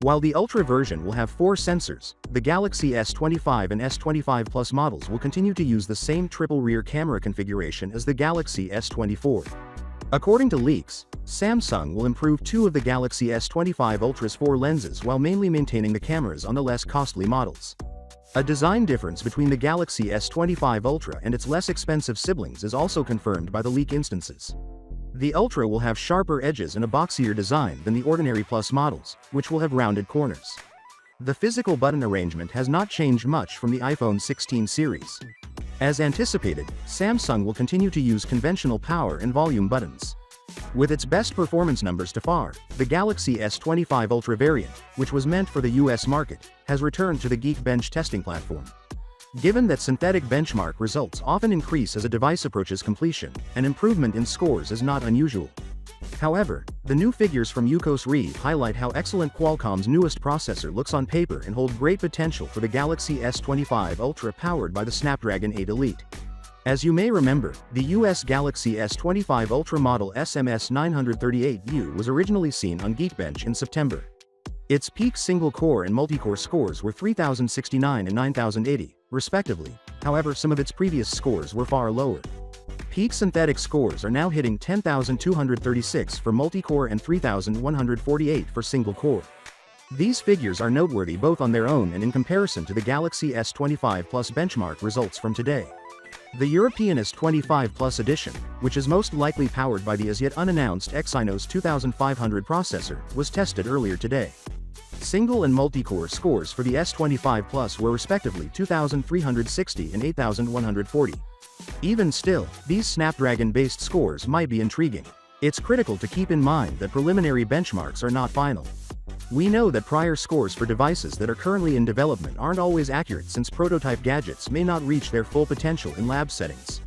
While the Ultra version will have 4 sensors, the Galaxy S25 and S25 Plus models will continue to use the same triple rear camera configuration as the Galaxy S24. According to leaks, Samsung will improve 2 of the Galaxy S25 Ultra's 4 lenses while mainly maintaining the cameras on the less costly models. A design difference between the Galaxy S25 Ultra and its less expensive siblings is also confirmed by the leak instances. The Ultra will have sharper edges and a boxier design than the ordinary Plus models, which will have rounded corners. The physical button arrangement has not changed much from the iPhone 16 series. As anticipated, Samsung will continue to use conventional power and volume buttons. With its best performance numbers to far, the Galaxy S25 Ultra variant, which was meant for the US market, has returned to the Geekbench testing platform. Given that synthetic benchmark results often increase as a device approaches completion, an improvement in scores is not unusual. However, the new figures from Yukos Reed highlight how excellent Qualcomm's newest processor looks on paper and hold great potential for the Galaxy S25 Ultra powered by the Snapdragon 8 Elite. As you may remember, the US Galaxy S25 Ultra model SMS 938U was originally seen on Geekbench in September. Its peak single-core and multi-core scores were 3069 and 9080, respectively. However, some of its previous scores were far lower. Peak synthetic scores are now hitting 10,236 for multi-core and 3,148 for single-core. These figures are noteworthy both on their own and in comparison to the Galaxy S25 Plus benchmark results from today. The European S25 Plus edition, which is most likely powered by the as-yet unannounced Exynos 2500 processor, was tested earlier today. Single and multi-core scores for the S25 Plus were respectively 2,360 and 8,140. Even still, these Snapdragon-based scores might be intriguing. It's critical to keep in mind that preliminary benchmarks are not final. We know that prior scores for devices that are currently in development aren't always accurate since prototype gadgets may not reach their full potential in lab settings.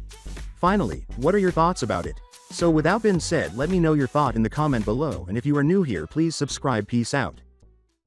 Finally, what are your thoughts about it? So with that being said, let me know your thought in the comment below, and if you are new here, please subscribe. Peace out.